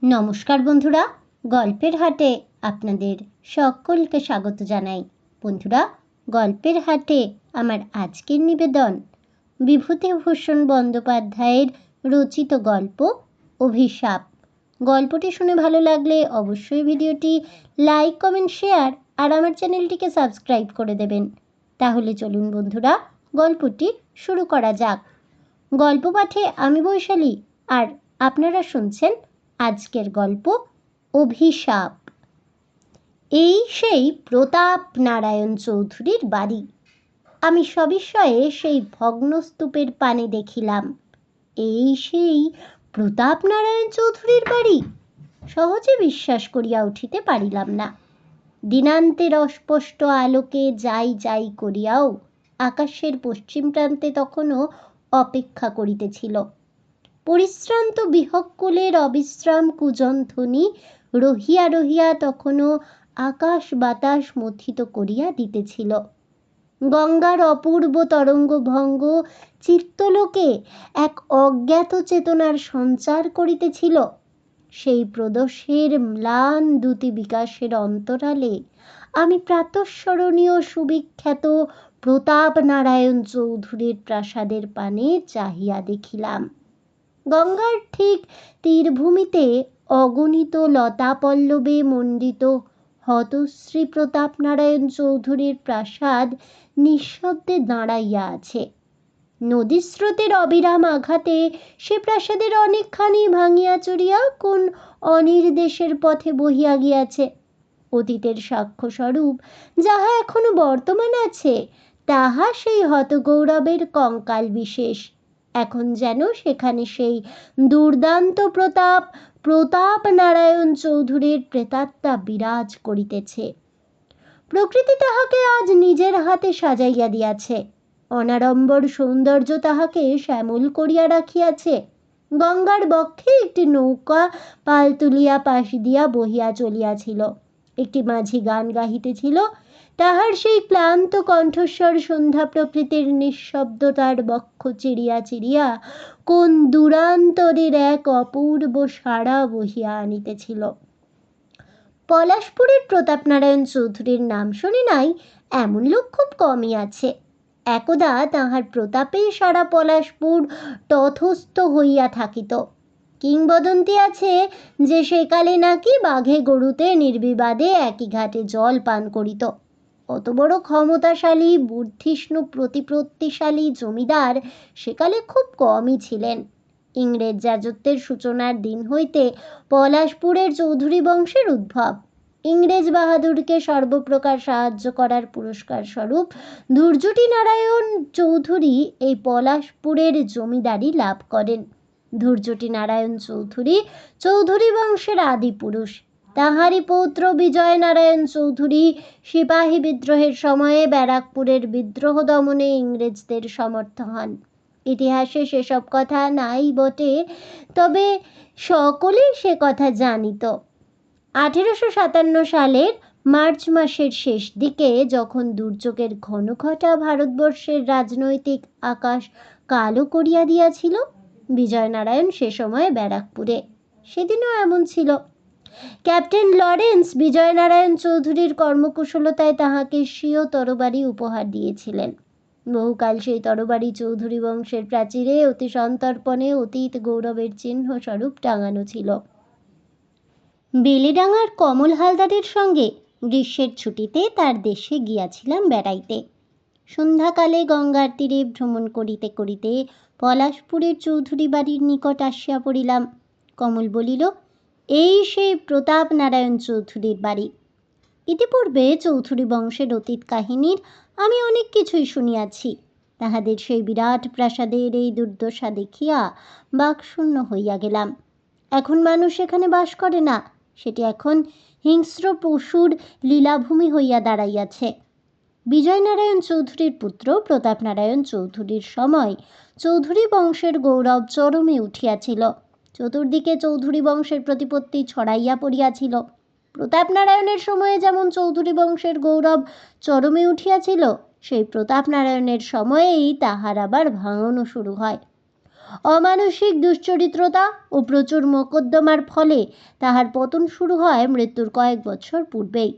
নমস্কার বন্ধুরা, গল্পের হাটে আপনাদের সকলকে স্বাগত জানাই। বন্ধুরা, গল্পের হাটে আমার আজকের নিবেদন বিভূতিভূষণ বন্দ্যোপাধ্যায়ের রচিত গল্প অভিশাপ। গল্পটি শুনে ভালো লাগলে অবশ্যই ভিডিওটি লাইক, কমেন্ট, শেয়ার আর আমার চ্যানেলটিকে সাবস্ক্রাইব করে দেবেন। তাহলে চলুন বন্ধুরা, গল্পটি শুরু করা যাক। গল্প পাঠে আমি বৈশালী, আর আপনারা শুনছেন আজকের গল্প অভিশাপ। এই সেই প্রতাপ নারায়ণ চৌধুরীর বাড়ি। আমি সবিস্ময়ে সেই ভগ্নস্তূপের পানে দেখিলাম। এই সেই প্রতাপ নারায়ণ চৌধুরীর বাড়ি। সহজে বিশ্বাস করিয়া উঠিতে পারিলাম না। দিনান্তের অস্পষ্ট আলোকে যাই যাই করিয়াও আকাশের পশ্চিম প্রান্তে তখনও অপেক্ষা করিতেছিল। পরিশ্রান্ত বিহকুলের অবিশ্রাম কুজনধ্বনি রহিয়া রহিয়া তখনও আকাশ বাতাস মথিত করিয়া দিতেছিল। গঙ্গার অপূর্ব তরঙ্গভঙ্গ চিত্তলোকে এক অজ্ঞাত চেতনার সঞ্চার করিতেছিল। সেই প্রদোষের ম্লান দ্যুতি বিকাশের অন্তরালে আমি প্রাতঃস্মরণীয় সুবিখ্যাত প্রতাপ নারায়ণ চৌধুরীর প্রাসাদের পানে চাহিয়া দেখিলাম। গঙ্গার ঠিক তীরভূমিতে অগণিত লতা পল্লবে মণ্ডিত হতশ্রী প্রতাপ নারায়ণ চৌধুরীর প্রাসাদ নিঃশব্দে দাঁড়াইয়া আছে। নদীস্রোতের অবিরাম আঘাতে সে প্রাসাদের অনেকখানি ভাঙিয়া চড়িয়া কোন অনির্দেশের পথে বহিয়া গিয়াছে। অতীতের সাক্ষ্যস্বরূপ যাহা এখনো বর্তমান আছে, তাহা সেই হতগৌরবের কঙ্কাল বিশেষ। এখন যেন সেখানে সেই দুর্দান্ত প্রতাপ নারায়ণ চৌধুরীর প্রেতাত্মা বিরাজ করিতেছে। প্রকৃতি তাহাকে আজ নিজের হাতে সাজাইয়া দিয়াছে। অনাড়ম্বর সৌন্দর্য তাহাকে শ্যামল করিয়া রাখিয়াছে। গঙ্গার বক্ষে একটি নৌকা পাল তুলিয়া পাশ দিয়া বহিয়া চলিয়াছিল। একটি মাঝি গান গাহিতেছিল। তাহার সেই ক্লান্ত কণ্ঠস্বর সন্ধ্যা প্রকৃতির নিঃশব্দতার বক্ষ চিরিয়া চিরিয়া কোন দূরান্তরের এক অপূর্ব সাড়া বহিয়া আনিতেছিল। পলাশপুরের প্রতাপ নারায়ণ চৌধুরীর নাম শুনি নাই এমন লোক খুব কমই আছে। একদা তাহার প্রতাপে সারা পলাশপুর তথস্থ হইয়া থাকিত। কিংবদন্তি আছে যে সেকালে নাকি বাঘে গরুতে নির্বিবাদে একই ঘাটে জল পান করিত। অত বড় ক্ষমতাশালী বুদ্ধিষ্ণু প্রতিপত্তিশালী জমিদার সেকালে খুব কমই ছিলেন। ইংরেজ রাজত্বের সূচনার দিন হইতে পলাশপুরের চৌধুরী বংশের উদ্ভব। ইংরেজ বাহাদুরকে সর্বপ্রকার সাহায্য করার পুরস্কার স্বরূপ ধূর্যটি নারায়ণ চৌধুরী এই পলাশপুরের জমিদারি লাভ করেন। ধূর্যটি নারায়ণ চৌধুরী বংশের আদি পুরুষ। তাহারই পৌত্র বিজয় নারায়ণ চৌধুরী সিপাহী বিদ্রোহের সময়ে ব্যারাকপুরের বিদ্রোহ দমনে ইংরেজদের সমর্থ হন। ইতিহাসে সেসব কথা নাই বটে, তবে সকলেই সে কথা জানিত। 1857 সালের মার্চ মাসের শেষ দিকে যখন দুর্যোগের ঘনঘটা ভারতবর্ষের রাজনৈতিক আকাশ কালো করিয়া দিয়াছিল, বিজয়নারায়ণ সে সময় ব্যারাকপুরে। সেদিনও এমন ছিল। ক্যাপ্টেন লরেন্স বিজয়নারায়ণ চৌধুরীর কর্মকুশলতায় তাহাকে স্বীয় তরবারি উপহার দিয়েছিলেন। বহুকাল সেই তরবারি চৌধুরী বংশের প্রাচীরে অতি সন্তর্পণে অতীত গৌরবের চিহ্ন স্বরূপ টাঙানো ছিল। বেলেডাঙ্গার কমল হালদারের সঙ্গে গ্রীষ্মের ছুটিতে তার দেশে গিয়াছিলাম বেড়াইতে। সন্ধ্যাকালে গঙ্গার তীরে ভ্রমণ করিতে করিতে পলাশপুরের চৌধুরী বাড়ির নিকট আসিয়া পড়িলাম। কমল বলিল, এই সেই প্রতাপ নারায়ণ চৌধুরীর বাড়ি। ইতিপূর্বে চৌধুরী বংশের অতীত কাহিনীর আমি অনেক কিছুই শুনিয়াছি। তাহাদের সেই বিরাট প্রাসাদের এই দুর্দশা দেখিয়া বাকশূন্য হইয়া গেলাম। এখন মানুষ এখানে বাস করে না, সেটি এখন হিংস্র পশুর লীলাভূমি হইয়া দাঁড়াইয়াছে। বিজয়নারায়ণ চৌধুরীর পুত্র প্রতাপ নারায়ণ চৌধুরীর সময় চৌধুরী বংশের গৌরব চরমে উঠিয়াছিল। চতুর্দিকে চৌধুরী বংশের প্রতিপত্তি ছড়াইয়া পড়িয়াছিল। প্রতাপ নারায়ণের সময়ে যেমন চৌধুরী বংশের গৌরব চরমে উঠিয়াছিল, সেই প্রতাপ নারায়ণের সময়েই তাহার আবার ভাঙনও শুরু হয়। অমানসিক দুশ্চরিত্রতা ও প্রচুর মোকদ্দমার ফলে তাহার পতন শুরু হয় মৃত্যুর কয়েক বছর পূর্বেই।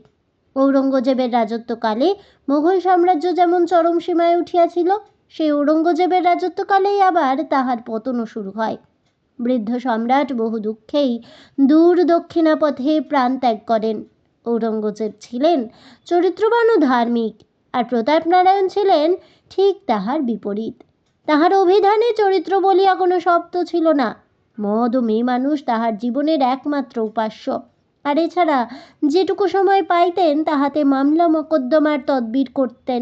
ঔরঙ্গজেবের রাজত্বকালে মোগল সাম্রাজ্য যেমন চরম সীমায় উঠিয়াছিল, সেই ঔরঙ্গজেবের রাজত্বকালেই আবার তাহার পতনও শুরু হয়। বৃদ্ধ সম্রাট বহু দুঃখেই দূর দক্ষিণাপথে প্রাণ ত্যাগ করেন। ঔরঙ্গজেব ছিলেন চরিত্রবান ও ধার্মিক, আর প্রতাপ নারায়ণ ছিলেন ঠিক তাহার বিপরীত। তাহার অভিধানে চরিত্র বলিয়া কোনো শব্দ ছিল না। মদ ও মেয়ে মানুষ তাহার জীবনের একমাত্র উপাস্য, আর এছাড়া যেটুকু সময় পাইতেন তাহাতে মামলা মোকদ্দমার তদবির করতেন।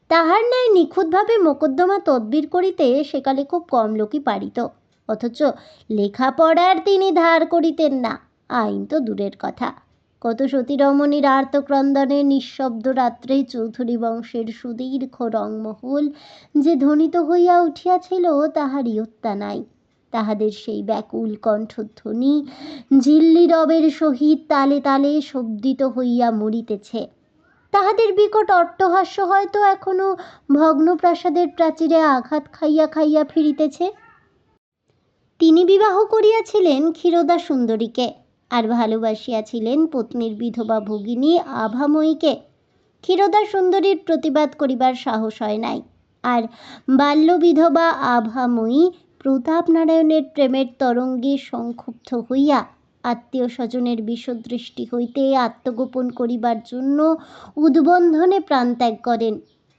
তাহার ন্যায় নিখুঁতভাবে মোকদ্দমা তদবির করিতে সেকালে খুব কম লোকই পারিত, অথচ লেখাপড়ার তিনি ধার করিতেন না, আইন তো দূরের কথা। কত সতী রমণীর আর্তক্রন্দনে নিঃশব্দ রাত্রে চৌধুরী বংশের সুদীর্ঘ রংমহল যে ধ্বনিত হইয়া উঠিয়াছিল তাহার ইয়ত্তা নাই। তাহাদের সেই ব্যাকুল কণ্ঠধ্বনি ঝিল্লি রবের সহিত তালে তালে শব্দিত হইয়া মরিতেছে। তাহাদের বিকট অট্টহাস্য হয়তো এখনো ভগ্ন প্রাসাদের প্রাচীরে আঘাত খাইয়া খাইয়া ফিরিতেছে। তিনি বিবাহ করিয়াছিলেন ক্ষীরোদা সুন্দরীকে, আর ভালোবাসিয়াছিলেন পত্নীর বিধবা ভগিনী আভাময়ীকে। ক্ষীরোদা সুন্দরীর প্রতিবাদ করিবার সাহস হয় নাই, আর বাল্য বিধবা আভাময়ী প্রতাপ নারায়ণের প্রেমের তরঙ্গে সংক্ষুব্ধ হইয়া আত্মীয় স্বজনের বিষদৃষ্টি হইতে আত্মগোপন করিবার জন্য উদ্বন্ধনে প্রাণত্যাগ করেন।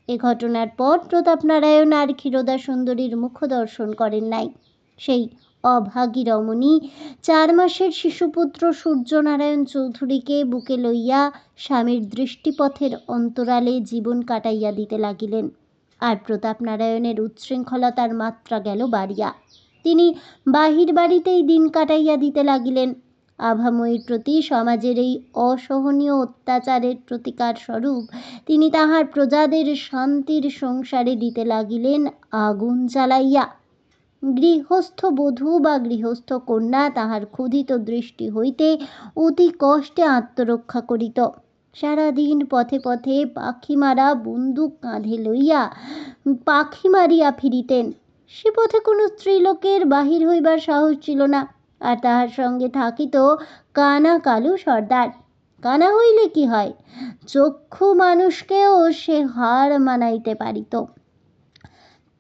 এ ঘটনার পর প্রতাপ নারায়ণ আর ক্ষীরোদা সুন্দরীর মুখ দর্শন করেন নাই। সেই অভাগী রমণী 4 মাসের শিশুপুত্র সূর্যনারায়ণ চৌধুরীকে বুকে লইয়া স্বামীর দৃষ্টিপথের অন্তরালে জীবন কাটাইয়া দিতে লাগিলেন, আর প্রতাপ নারায়ণের উচ্ছৃঙ্খলতার মাত্রা গেল বাড়িয়া। তিনি বাহির বাড়িতেই দিন কাটাইয়া দিতে লাগিলেন। আভাময়ীর প্রতি সমাজের এই অসহনীয় অত্যাচারের প্রতিকার স্বরূপ তিনি তাহার প্রজাদের শান্তির সংসারে দিতে লাগিলেন আগুন জ্বালাইয়া। গৃহস্থ বধূ বা গৃহস্থ কন্যা তাহার ক্ষুধিত দৃষ্টি হইতে অতি কষ্টে আত্মরক্ষা করিত। সারাদিন পথে পথে পাখি মারা বন্দুক কাঁধে লইয়া পাখি মারিয়া ফিরিতেন। সে পথে কোনো স্ত্রীলোকের বাহির হইবার সাহস ছিল না, আর তাহার সঙ্গে থাকিত কানা কালু সর্দার। কানা হইলে কি হয়, চক্ষু মানুষকেও সে হার মানাইতে পারিত।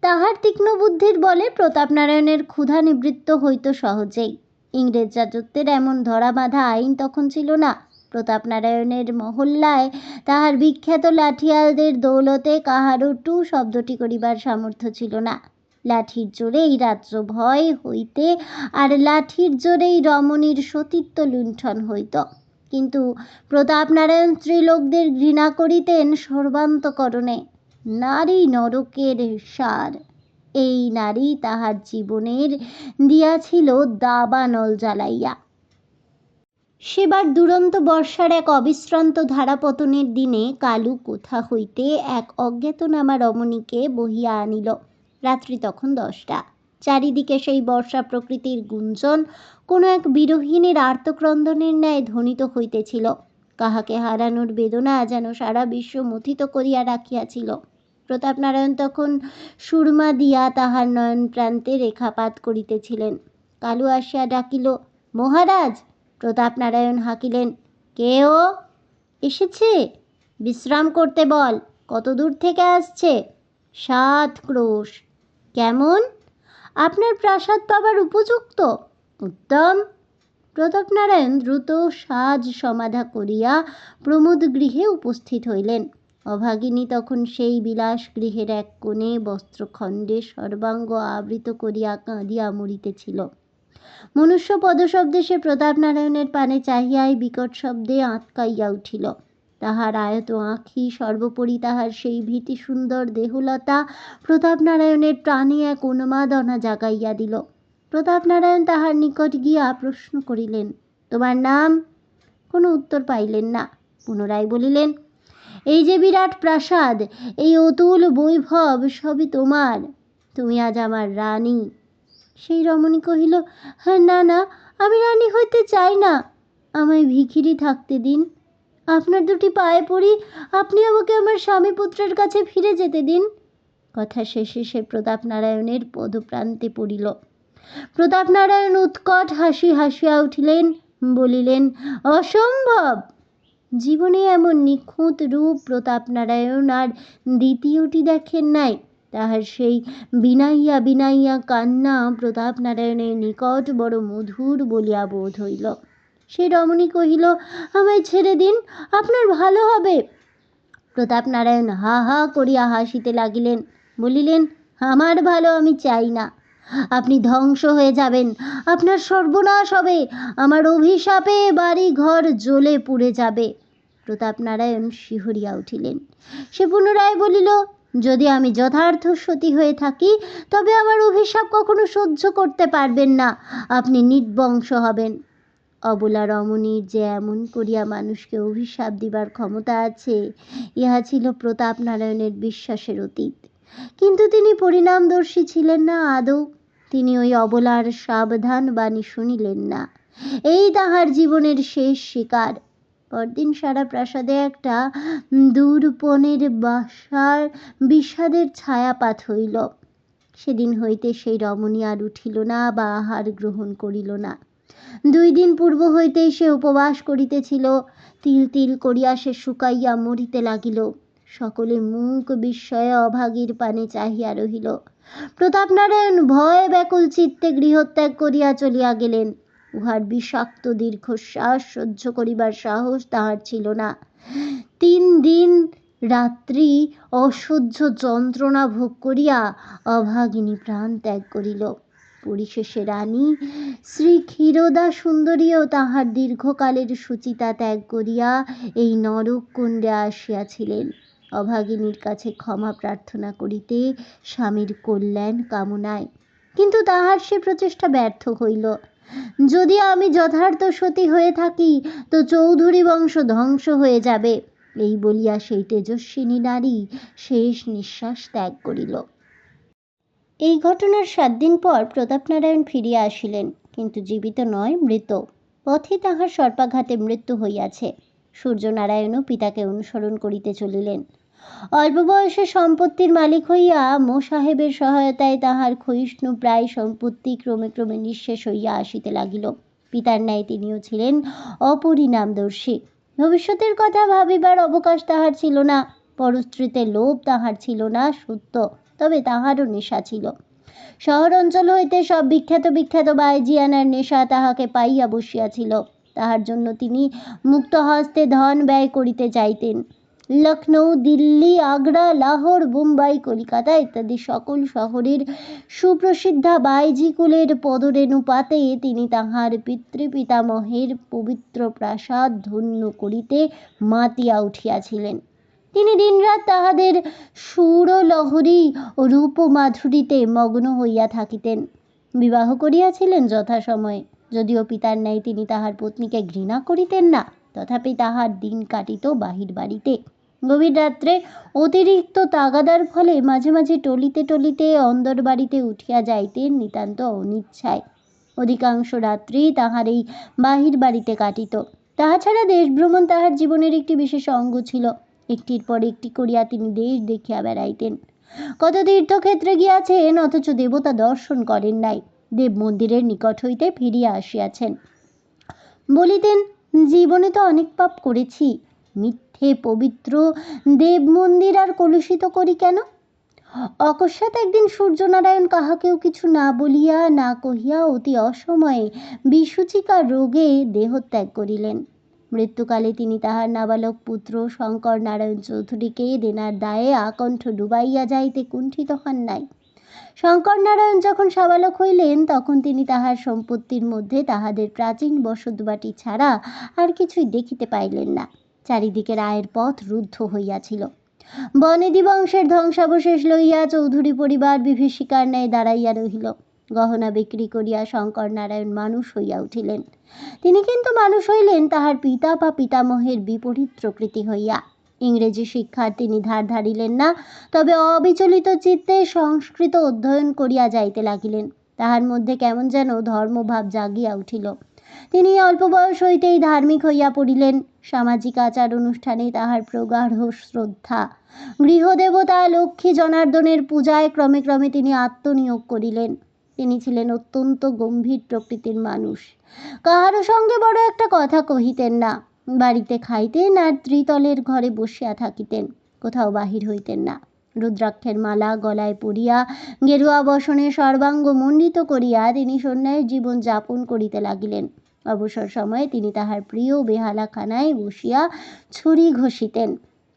তাহার তীক্ষ্ণ বুদ্ধির বলে প্রতাপ নারায়ণের ক্ষুধা নিবৃত্ত হইত সহজেই। ইংরেজ রাজত্বের এমন ধরাবাঁধা আইন তখন ছিল না। প্রতাপ নারায়ণের মহল্লায় তাহার বিখ্যাত লাঠিয়ালদের দৌলতে কাহারও টু শব্দটি করিবার সামর্থ্য ছিল না। লাঠির জোরেই রাজ্য ভয় হইতে, আর লাঠির জোরেই রমণীর সতীত্ব লুণ্ঠন হইত। কিন্তু প্রতাপ নারায়ণ স্ত্রীলোকদের ঘৃণা করিতেন সর্বান্তকরণে। নারী নরকের সার। এই নারী তাহার জীবনের দিয়াছিল দাবানল জ্বালাইয়া। সেবার দুরন্ত বর্ষার এক অবিশ্রান্ত ধারাপতনের দিনে কালু কোথা হইতে এক অজ্ঞাতনামা রমণীকে বহিয়া আনিল। রাত্রি তখন 10টা। চারিদিকে সেই বর্ষা প্রকৃতির গুঞ্জন কোনো এক বিরোহিনীর আর্তক্রন্দনের ন্যায় ধ্বনিত হইতেছিল। কাহাকে হারানোর বেদনা যেন সারা বিশ্ব মথিত করিয়া রাখিয়াছিল। প্রতাপ নারায়ণ তখন সুরমা দিয়া তাহার নয়ন প্রান্তে রেখাপাত করিতেছিলেন। কালু আসিয়া ডাকিল, মহারাজ। প্রতাপ নারায়ণ হাঁকিলেন, কে ও? এসেছে? বিশ্রাম করতে বল। কত দূর থেকে আসছে? 7 ক্রোশ। কেমন? আপনার প্রাসাদ পাবার উপযুক্ত? উত্তম। প্রতাপ নারায়ণ দ্রুত সাজ সমাধা করিয়া প্রমোদ গৃহে উপস্থিত হইলেন। অভাগিনী তখন সেই বিলাস গৃহের এক কোণে বস্ত্রখণ্ডে সর্বাঙ্গ আবৃত করিয়া কাঁদিয়া মরিতেছিল। মনুষ্য পদশব্দে সে প্রতাপ নারায়ণের পানে চাহিয়াই বিকট শব্দে আঁতকাইয়া উঠিল। তাহার আয়ত আঁখি, সর্বোপরি তাহার সেই ভীতি সুন্দর দেহলতা প্রতাপ নারায়ণের প্রাণে এক উন্মাদনা জাগাইয়া দিল। প্রতাপ নারায়ণ তাহার নিকট গিয়া প্রশ্ন করিলেন, তোমার নাম? কোনো উত্তর পাইলেন না। পুনরায় বলিলেন, এই যে বিরাট প্রাসাদ, এই অতুল বৈভব সবই তোমার। তুমি আজ আমার রানী। সেই রমণী কহিল, হ্যাঁ, না না, আমি রানী হইতে চাই না। আমায় ভিখিরি থাকতে দিন। আপনার দুটি পায়ে পড়ি, আপনি আমাকে আমার স্বামী পুত্রের কাছে ফিরে যেতে দিন। কথা শেষে সে প্রতাপনারায়ণের পদপ্রান্তে পড়িল। প্রতাপনারায়ণ উৎকট হাসি হাসিয়া উঠিলেন, বলিলেন, অসম্ভব! জীবনে এমন নিখুঁত রূপ প্রতাপনারায়ণ আর দ্বিতীয়টি দেখেন নাই। তাহার সেই বিনাইয়া বিনাইয়া কান্না প্রতাপনারায়ণের নিকট বড় মধুর বলিয়া বোধ হইল। সে রমণী কহিল, আমায় ছেড়ে দিন, আপনার ভালো হবে। প্রতাপনারায়ণ হা হা করিয়া হাসিতে লাগিলেন, বলিলেন, আমার ভালো আমি চাই না। আপনি ধ্বংস হয়ে যাবেন, আপনার সর্বনাশ হবে, আমার অভিশাপে বাড়ি ঘর জ্বলে পুড়ে যাবে। প্রতাপনারায়ণ শিহরিয়া উঠিলেন। সে পুনরায় বলিল, যদি আমি যথার্থ সতী হয়ে থাকি তবে আমার অভিশাপ কখনো সহ্য করতে পারবেন না, আপনি নির্বংশ হবেন। অবলা রমণীর যে এমন করিয়া মানুষকে অভিশাপ দিবার ক্ষমতা আছে, ইহা ছিল প্রতাপনারায়ণের বিশ্বাসের অতীত। কিন্তু তিনি পরিণামদর্শী ছিলেন না আদৌ। তিনি ওই অবলার সাবধান বাণী শুনিলেন না। এই তাহার জীবনের শেষ শিকার। পরদিন সারা প্রাসাদে একটা দূরপনের বাসার বিষাদের ছায়াপাত হইল। সেদিন হইতে সেই রমণী আর উঠিল না বা আহার গ্রহণ করিল না। 2 দিন পূর্ব হইতেই সে উপবাস করিতেছিল। তিল তিল করিয়া সে শুকাইয়া মরিতে লাগিল। সকলে মুখ বিস্ময়ে অভাগীর পানে চাহিয়া রহিল। প্রতাপনারায়ণ ভয়ে ব্যাকুল চিত্তে গৃহত্যাগ করিয়া চলিয়া গেলেন। উহার বিষাক্ত দীর্ঘশ্বাস সহ্য করিবার সাহস তাহার ছিল না। 3 দিন রাত্রি অসহ্য যন্ত্রণা ভোগ করিয়া অভাগিনী প্রাণ ত্যাগ করিল। পরিশেষে রানী শ্রী ক্ষীরোদা সুন্দরীও তাহার দীর্ঘকালের সুচিতা ত্যাগ করিয়া এই নরককুণ্ডে আসিয়াছিলেন অভাগিনীর কাছে ক্ষমা প্রার্থনা করিতে, স্বামীর কল্যাণ কামনায়। কিন্তু তাহার সে প্রচেষ্টা ব্যর্থ হইল। যদি আমি যথার্থ সতী হয়ে থাকি তো চৌধুরী বংশ ধ্বংস হয়ে যাবে, এই বলিয়া সেই তেজস্বিনী নারী শেষ নিঃশ্বাস ত্যাগ করিল। এই ঘটনার 7 দিন পর প্রতাপনারায়ণ ফিরিয়া আসিলেন, কিন্তু জীবিত নয়, মৃত। পথে তাহার সর্পাঘাতে মৃত্যু হইয়াছে। সূর্যনারায়ণও পিতাকে অনুসরণ করিতে চলিলেন। অল্প বয়সে সম্পত্তির মালিক হইয়া মোসাহেবের সহায়তায় তাহার ক্ষয়িষ্ণু প্রায় সম্পত্তি ক্রমে ক্রমে নিঃশেষ হইয়া আসিতে লাগিল। পিতার ন্যায় তিনিও ছিলেন অপরিণামদর্শী। ভবিষ্যতের কথা ভাবিবার অবকাশ তাহার ছিল না। পরস্ত্রীতে লোভ তাহার ছিল না সত্য, তবে তাহারও নেশা ছিল। শহর অঞ্চল হইতে সব বিখ্যাত বিখ্যাত বাইজিয়ানার নেশা তাহাকে পাইয়া বসিয়াছিল। তাহার জন্য তিনি মুক্ত হস্তে ধন ব্যয় করিতে চাইতেন। লখনৌ, দিল্লি, আগ্রা, লাহোর, মুম্বাই, কলিকাতা ইত্যাদি সকল শহরের সুপ্রসিদ্ধা বাইজিকুলের পদরেণুপাতে তিনি তাহার পিতৃপিতামহের পবিত্র প্রাসাদ ধন্য করিতে মাতিয়া উঠিয়াছিলেন। তিনি দিনরাত তাহাদের সুরলহরী ও রূপমাধুরীতে মগ্ন হইয়া থাকিতেন। বিবাহ করিয়াছিলেন যথাসময়ে। যদিও পিতার ন্যায় তিনি তাহার পত্নীকে ঘৃণা করিতেন না, তথাপি তাহার দিন কাটিত বাহির বাড়িতে। গভীর রাত্রে অতিরিক্ত তাগাদার ফলে মাঝে মাঝে টলিতে টলিতে অন্দর বাড়িতে উঠিয়া যাইতেন নিতান্ত অনিচ্ছায়। অধিকাংশ রাত্রি তাহার এই বাহির বাড়িতে কাটিত। তাহা ছাড়া দেশ ভ্রমণ তাহার জীবনের একটি বিশেষ অঙ্গ ছিল। একটির পর একটি করিয়া তিনি দেশ দেখিয়া বেড়াইতেন। কত তীর্থক্ষেত্রে গিয়াছেন, অথচ দেবতা দর্শন করেন নাই। দেব মন্দিরের নিকট হইতে ফিরিয়া আসিয়াছেন। বলিতেন, জীবনে তো অনেক পাপ করেছি, মিথ্যে পবিত্র দেব মন্দির আর কলুষিত করি কেন? অকস্মাৎ একদিন সূর্যনারায়ণ কাহাকেও কিছু না বলিয়া না কহিয়া অতি অসময়ে বিসূচিকা রোগে দেহত্যাগ করিলেন। মৃত্যুকালে তিনি তাহার নাবালক পুত্র শঙ্কর নারায়ণ চৌধুরীকে দেনার দায়ে আকণ্ঠ ডুবাইয়া যাইতে কুণ্ঠিত হন নাই। শঙ্কর নারায়ণ যখন সাবালক হইলেন তখন তিনি তাহার সম্পত্তির মধ্যে তাহাদের প্রাচীন বসতবাটি ছাড়া আর কিছুই দেখিতে পাইলেন না। চারিদিকের আয়ের পথ রুদ্ধ হইয়াছিল। বনেদি বংশের ধ্বংসাবশেষ লইয়া চৌধুরী পরিবার বিভীষিকার ন্যায় দাঁড়াইয়া রহিল। গহনা বিক্রি করিয়া শঙ্কর নারায়ণ মানুষ হইয়া উঠিলেন। তিনি কিন্তু মানুষ হইলেন তাহার পিতা বা পিতামহের বিপরীত প্রকৃতি হইয়া। ইংরেজি শিক্ষার তিনি ধার ধারিলেন না, তবে অবিচলিত চিত্তে সংস্কৃত অধ্যয়ন করিয়া যাইতে লাগিলেন। তাহার মধ্যে কেমন যেন ধর্মভাব জাগিয়া উঠিল। তিনি অল্প বয়স হইতেই ধার্মিক হইয়া পড়িলেন। সামাজিক আচার অনুষ্ঠানে তাহার প্রগাঢ় শ্রদ্ধা। গৃহদেবতা লক্ষ্মী জনার্দনের পূজায় ক্রমে ক্রমে তিনি আত্মনিয়োগ করিলেন। তিনি ছিলেন অত্যন্ত গম্ভীর প্রকৃতির মানুষ। কাহারও সঙ্গে বড় একটা কথা কহিতেন না। বাড়িতে খাইতেন আর ত্রিতলের ঘরে বসিয়া থাকিতেন, কোথাও বাহির হইতেন না। রুদ্রাক্ষের মালা গলায় পরিয়া গেরুয়া বসনে সর্বাঙ্গ মণ্ডিত করিয়া তিনি সন্ন্যাস জীবন যাপন করিতে লাগিলেন। অবসর সময়ে তিনি তাহার প্রিয় বেহালাখানায় বসিয়া ছুরি ঘষিতেন।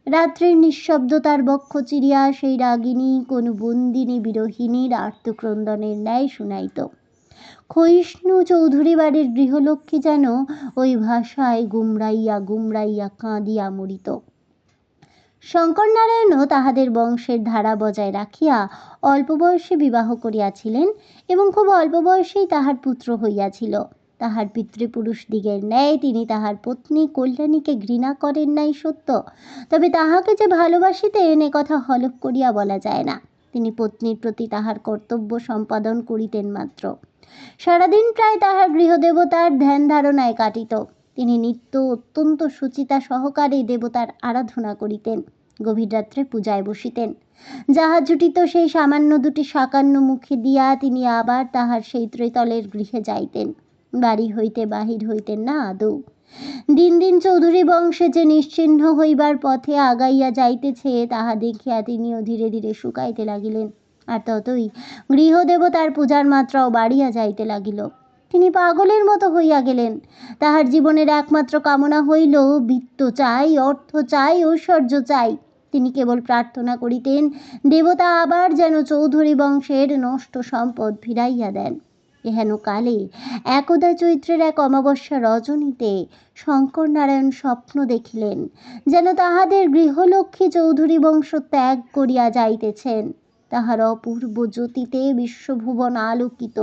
রাত্রির নিঃশব্দতার বক্ষ চিরিয়া সেই রাগিনী কোন বন্দিনী বিরোহিণীর আর্তক্রন্দনের ন্যায় শুনাইত। ক্ষয়িষ্ণু চৌধুরী বাড়ির গৃহলক্ষ্মী যেন ওই ভাষায় গুমরাইয়া গুমরাইয়া কাঁদিয়া মরিত। শঙ্করনারায়ণও তাহাদের বংশের ধারা বজায় রাখিয়া অল্প বয়সে বিবাহ করিয়াছিলেন এবং খুব অল্প বয়সেই তাহার পুত্র হইয়াছিল। তাহার পিতৃপুরুষ দিগের ন্যায় তিনি তাহার পত্নী কল্যাণীকে ঘৃণা করেন নাই সত্য, তবে তাহাকে যে ভালোবাসিতেন এ কথা হলফ করিয়া বলা যায় না। তিনি পত্নীর প্রতি তাহার কর্তব্য সম্পাদন করিতেন মাত্র। সারাদিন প্রায় তাহার গৃহদেবতার ধ্যান ধারণায় কাটিত। তিনি নিত্য অত্যন্ত সুচিতা সহকারে দেবতার আরাধনা করিতেন। গভীর রাত্রে পূজায় বসিতেন। যাহা জুটিত সেই সামান্য দুটি সাকান্ন মুখে দিয়া তিনি আবার তাহার সেই ত্রিতলের গৃহে যাইতেন। বাড়ি হইতে বাহির হইতেন না আদৌ। দিন দিন চৌধুরী বংশে যে নিশ্চিহ্ন হইবার পথে আগাইয়া যাইতেছে তাহা দেখিয়া তিনিও ধীরে ধীরে শুকাইতে লাগিলেন। আর ততই গৃহদেবতার পূজার মাত্রাও বাড়িয়া যাইতে লাগিল। তিনি পাগলের মতো হইয়া গেলেন। তাহার জীবনের একমাত্র কামনা হইল বিত্ত চাই, অর্থ চাই, ঐশ্বর্য চাই। তিনি কেবল প্রার্থনা করিতেন দেবতা আবার যেন চৌধুরী বংশের নষ্ট সম্পদ ফিরাইয়া দেন। এহেন কালে একদা চৈত্রের এক অমাবস্যা রজনীতে শঙ্করনারায়ণ স্বপ্ন দেখিলেন যেন তাহাদের গৃহলক্ষ্মী চৌধুরী বংশ ত্যাগ করিয়া যাইতেছেন। তাহার অপূর্ব জ্যোতিতে বিশ্বভুবন আলোকিত।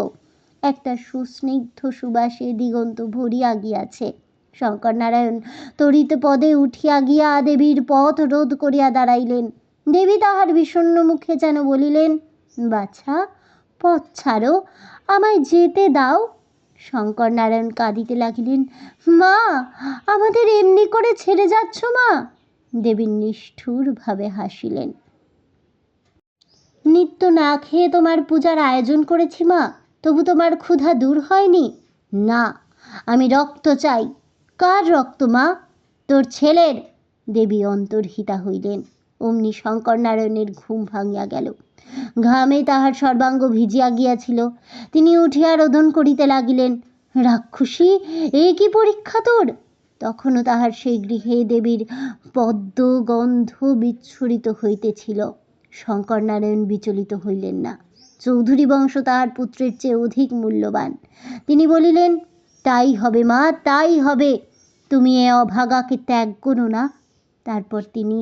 একটা সুস্নিগ্ধ সুবাসে দিগন্ত ভরিয়া গিয়াছে। শঙ্করনারায়ণ তড়িৎ পদে উঠিয়া গিয়া দেবীর পথ রোধ করিয়া দাঁড়াইলেন। দেবী তাহার বিষণ্ণ মুখে যেন বলিলেন, বাছা, পথ ছাড়ো, আমায় যেতে দাও। শঙ্করনারায়ণ কাঁদিতে লাগিলেন, মা, আমাদের এমনি করে ছেড়ে যাচ্ছ মা? দেবী নিষ্ঠুরভাবে হাসিলেন। নিত্য না খেয়ে তোমার পূজার আয়োজন করেছি মা, তবু তোমার ক্ষুধা দূর হয়নি? না, আমি রক্ত চাই। কার রক্ত মা? তোর ছেলের। দেবী অন্তর্হিতা হইলেন। অমনি শঙ্করনারায়ণের ঘুম ভাঙিয়া গেল। ঘামে তাহার সর্বাঙ্গ ভিজিয়া গিয়াছিল। তিনি উঠিয়া রোদন করিতে লাগিলেন, রাক্ষসী, এ কি পরীক্ষা তোর? তখনও তাহার সেই গৃহে দেবীর পদ্ম গন্ধ বিচ্ছুরিত হইতেছিল। শঙ্করনারায়ণ বিচলিত হইলেন না। চৌধুরী বংশ তাহার পুত্রের চেয়ে অধিক মূল্যবান। তিনি বলিলেন, তাই হবে মা, তাই হবে। তুমি এ অভাগাকে ত্যাগ করো না। তারপর তিনি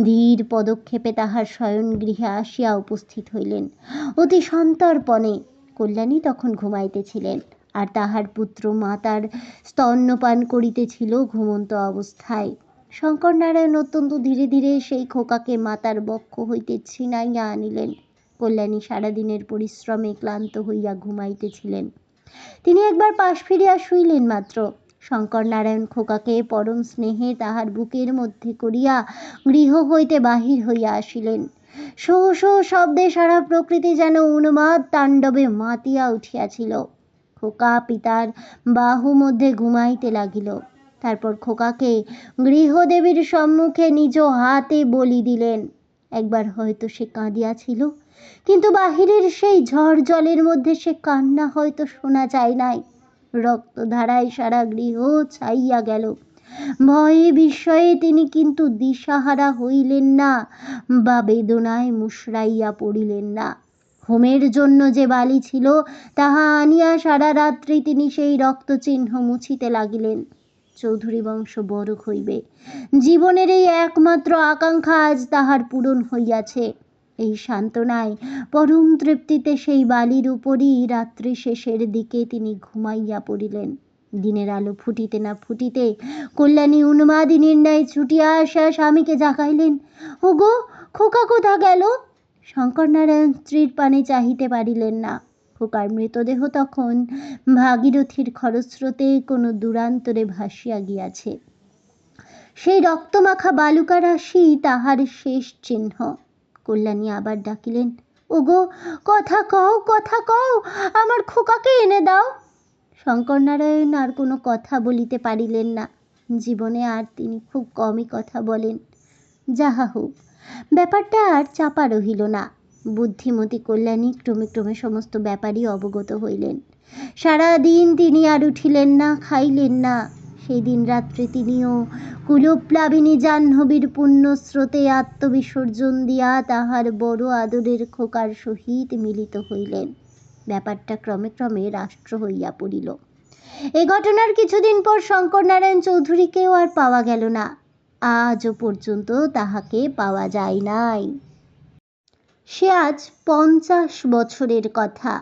ধীর পদক্ষেপে তাহার শয়নগৃহে আসিয়া উপস্থিত হইলেন। অতি সন্তর্পণে। কল্যাণী তখন ঘুমাইতেছিলেন, আর তাহার পুত্র মাতার স্তন্যপান করিতেছিল ঘুমন্ত অবস্থায়। শঙ্করনারায়ণ অত্যন্ত ধীরে ধীরে সেই খোকাকে মাতার বক্ষ হইতে ছিনাইয়া আনিলেন। কল্যাণী সারাদিনের পরিশ্রমে ক্লান্ত হইয়া ঘুমাইতেছিলেন। তিনি একবার পাশ ফিরিয়া শুইলেন মাত্র। শঙ্করনারায়ণ খোকাকে পরম স্নেহে তাহার বুকের মধ্যে করিয়া গৃহ হইতে বাহির হইয়া আসিলেন। শো শো শব্দে সারা প্রকৃতি যেন উন্মাদ তাণ্ডবে মাতিয়া উঠিয়াছিল। খোকা পিতার বাহু মধ্যে ঘুমাইতে লাগিল। তারপর খোকাকে গৃহদেবীর সম্মুখে নিজ হাতে বলি দিলেন। একবার হয়তো সে কাঁদিয়াছিল, কিন্তু বাহিরের সেই ঝড় জলের মধ্যে সে কান্না হয়তো শোনা যায় নাই। রক্তধারায় সারা গৃহ ছাইয়া গেল। ভয়ে বিস্ময়ে তিনি কিন্তু দিশাহারা হইলেন না, বা বেদনায় মুশড়াইয়া পড়িলেন না। হোমের জন্য যে বালি ছিল তাহা আনিয়া সারা রাত্রি তিনি সেই রক্তচিহ্ন মুছিতে লাগিলেন। চৌধুরী বংশ বড় হইবে, জীবনের এই একমাত্র আকাঙ্ক্ষা আজ তাহার পূরণ হইয়াছে। এই সান্ত্বনায় পরম তৃপ্তিতে সেই বালির উপরই রাত্রি শেষের দিকে তিনি ঘুমাইয়া পড়িলেন। দিনের আলো ফুটিতে না ফুটিতে কল্যাণী উন্মাদিনীর ন্যায় ছুটিয়া আসা স্বামীকে জাগাইলেন। ওগো, খোকা কোথা গেল? শঙ্করনারায়ণ স্ত্রীর পানে চাহিতে পারিলেন না। খোকার মৃতদেহ তখন ভাগীরথীর খরস্রোতে কোনো দূরান্তরে ভাসিয়া গিয়াছে। সেই রক্তমাখা বালুকা রাশি তাহার শেষ চিহ্ন। কল্যাণী আবার ডাকিলেন, ওগো, কথা কও, কথা কও, আমার খোকাকে এনে দাও। শঙ্করনারায়ণ আর কোনো কথা বলিতে পারিলেন না। জীবনে আর তিনি খুব কমই কথা বলেন। যাহা হোক, ব্যাপারটা আর চাপা রহিল না। বুদ্ধিমতী কল্যাণী ক্রমে ক্রমে সমস্ত ব্যাপারই অবগত হইলেন। সারাদিন তিনি আর উঠিলেন না, খাইলেন না। সেই দিন রাত্রে তিনিও কুলপ্লাবিনী জাহ্নবীর পুণ্য স্রোতে আত্মবিসর্জন দিয়া তাহার বড় আদরের খোকার সহিত মিলিত হইলেন। ব্যাপারটা ক্রমে ক্রমে রাষ্ট্র হইয়া পড়িল। এ ঘটনার কিছুদিন পর শঙ্করনারায়ণ চৌধুরীকেও আর পাওয়া গেল না। আজও পর্যন্ত তাহাকে পাওয়া যায় নাই। সে আজ 50 বছরের কথা।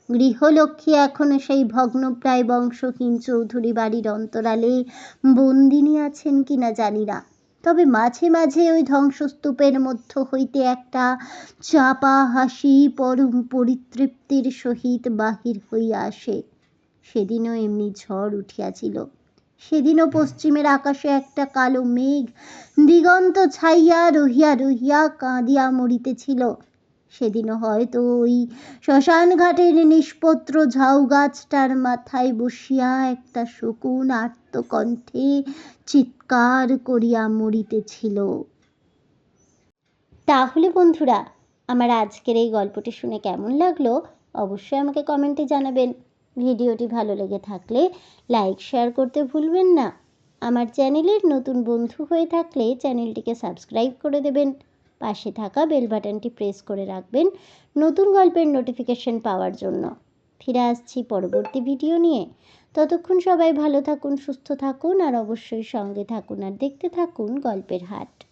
গৃহলক্ষ্মী এখনো সেই ভগ্নপ্রায় বংশহীন চৌধুরী বাড়ির অন্তরালে বন্দিনী আছেন কিনা জানি না। তবে মাঝে মাঝে ওই ধ্বংসস্তূপের মধ্য হইতে একটা চাপা হাসি পরম পরিতৃপ্তির সহিত বাহির হইয়া আসে। সেদিনও এমনি ঝড় উঠিয়াছিল। সেদিনও পশ্চিমের আকাশে একটা কালো মেঘ দিগন্ত ছাইয়া রহিয়া রহিয়া কাঁদিয়া মরিতেছিল। সেদিনও হয়তো ওই শ্মশান ঘাটের নিষ্পত্র ঝাউ গাছটার মাথায় বসিয়া একটা শকুন আর্তকণ্ঠে চিৎকার করিয়া মরিতেছিল। তাহলে বন্ধুরা, আমার আজকের এই গল্পটি শুনে কেমন লাগলো অবশ্যই আমাকে কমেন্টে জানাবেন। ভিডিওটি ভালো লেগে থাকলে লাইক শেয়ার করতে ভুলবেন না। আমার চ্যানেলের নতুন বন্ধু হয়ে থাকলে চ্যানেলটিকে সাবস্ক্রাইব করে দেবেন। পাশে থাকা বেল বাটনটি প্রেস করে রাখবেন নতুন গল্পের নোটিফিকেশন পাওয়ার জন্য। ফিরে আসছি পরবর্তী ভিডিও নিয়ে। ততক্ষণ সবাই ভালো থাকুন, সুস্থ থাকুন আর অবশ্যই সঙ্গে থাকুন আর দেখতে থাকুন গল্পের হাট।